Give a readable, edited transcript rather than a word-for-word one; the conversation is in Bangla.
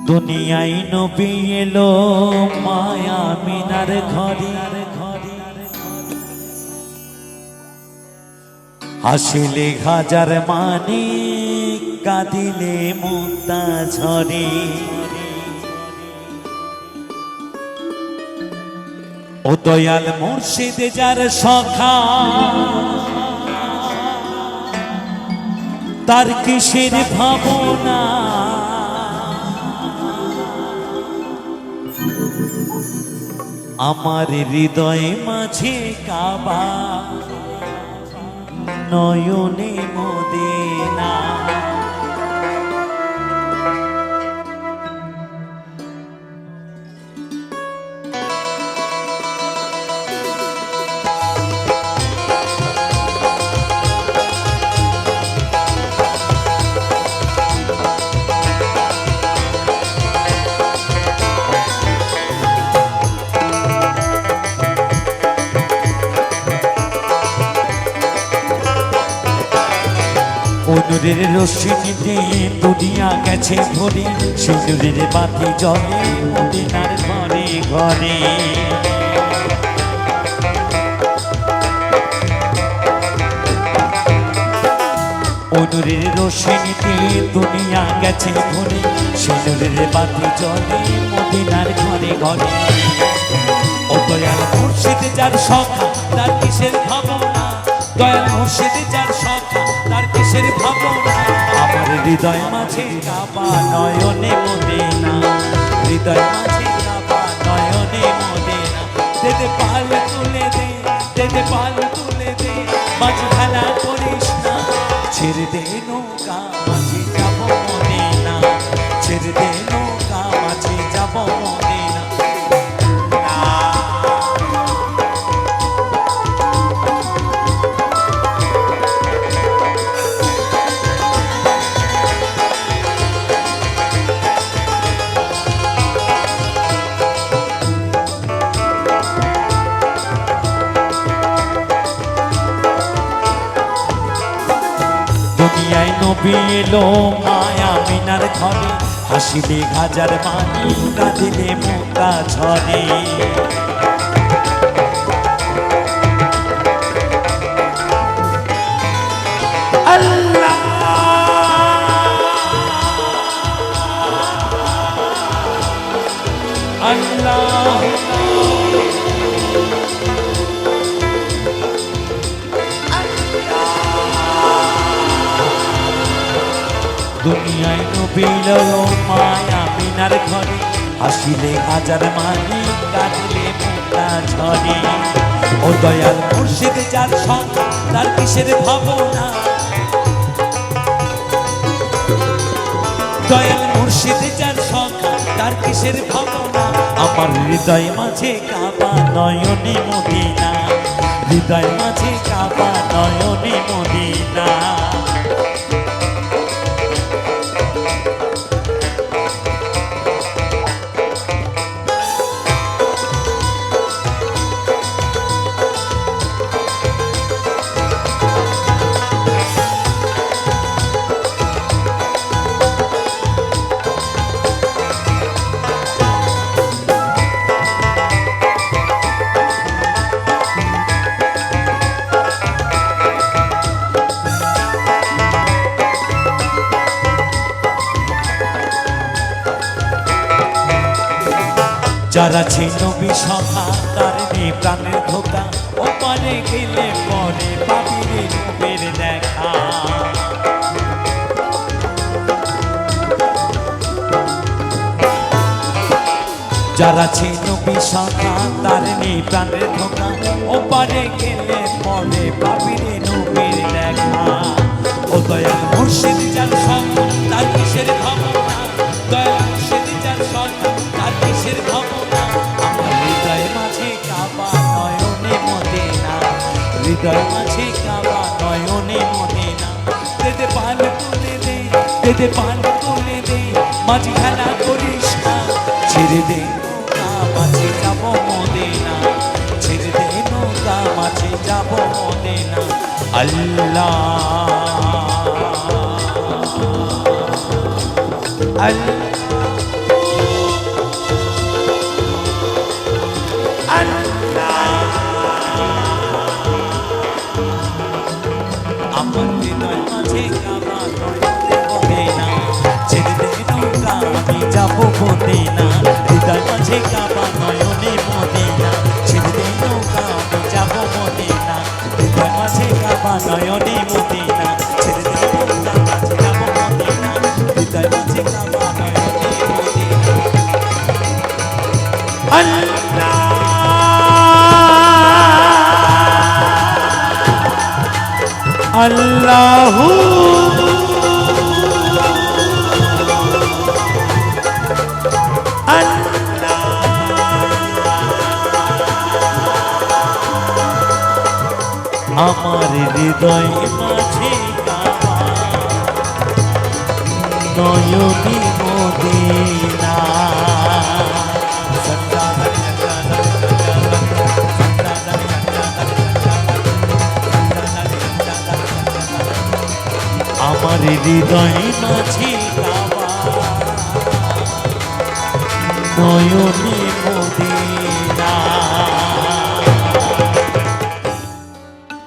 দুনিয়ায় নবী এলো মায়া মিনার ঘরে, হাসিলে হাজার মানে কাঁদিলে মুক্তা ঝরে। ও দয়াল মুর্শিদ যার সখা, তার কিসের ভাবনা, আমার হৃদয় মাঝে কাবা, নয়নে মদিনা। নূরের রশ্মিতে দুনিয়া গেছে ভরে, সেই নূরের বাতি জ্বলে মদিনার ঘরে ঘরে। ও নূরের রশ্মিতে দুনিয়া গেছে ভরে, সেই নূরের বাতি জ্বলে মদিনার ঘরে ঘরে। ও দয়াল মুর্শিদ যার সখা, তার কিসের ভাবনা, দয়াল মুর্শিদ যার সখা, তার কিসের ভাবনা। আমার হৃদয় মাঝে কাবা, নয়নে মদিনা, হৃদয় মাঝে কাবা, নয়নে মদিনা। দেদে পাল তুলে দে, দেদে পাল তুলে দে, মাঝ খেলা করিস না। ছেড়ে দে নৌকা মাঝে যাব মদিনা, ছেড়ে দে নৌকা মাঝে যাব মদিনা। দুনিয়ায় নবী এলো মায়া মিনার ঘরে, হাসিলে হাজার মানি কাঁদিলে মুক্তা ঝরে। আল্লাহ আল্লাহ দুনিয়ায় নবী এলো মায়া মিনার ঘরে, হাসিলে হাজার মানি কাঁদিলে মুক্তা ঝরে। ও দয়াল মুর্শিদ যার সখা, তার কিসের ভাবনা, দয়াল মুর্শিদ যার সখা, তার কিসের ভাবনা। আমার হৃদয় মাঝে কাবা, নয়নে মদিনা, হৃদয় মাঝে কাবা, নয়নে মদিনা। যারা ছিল নবী সখা, তার নেই প্রাণের ধোকা, ও পারে গেলে পরে পাবি রে নবীর দেখা। যারা ছিল নবী সখা, তার নেই প্রাণের ধোকা, ও পারে গেলে পরে পাবি রে নবীর দেখা। ও দয়াল মুর্শিদ যার সখা, তার কিসের ভাবনা, দয়াল মুর্শিদ যার সখা, তার কিসের ভাবনা। আমার হৃদয় মাঝে কাবা, নয়নে মদিনা, হৃদয় মাঝে কাবা, নয়নে মদিনা। দেদে পাল তুলে দে, দেদে পাল তুলে দে, মাঝে খেলা করিস না। ছেড়ে দে নৌকা মাঝে যাব মদিনা, ছেড়ে দে নৌকা মাঝে যাব মদিনা। আল্লাহ আল্লাহ যাবো মদিনা হৃদয় মাঝে কাবা নয়নে মদিনা ছেড়ে দে নৌকা আমি যাবো মদিনা হৃদয় মাঝে কাবা নয়নে মদিনা ছেড়ে দে নৌকা আমি যাবো মদিনা হৃদয় মাঝে কাবা নয়নে মদিনা আল্লাহ আল্লাহু আমার হৃদয় মাঝে কাবা নয়নি মদিনা আমার হৃদয় মাঝে কাবা নয়নি মদিনা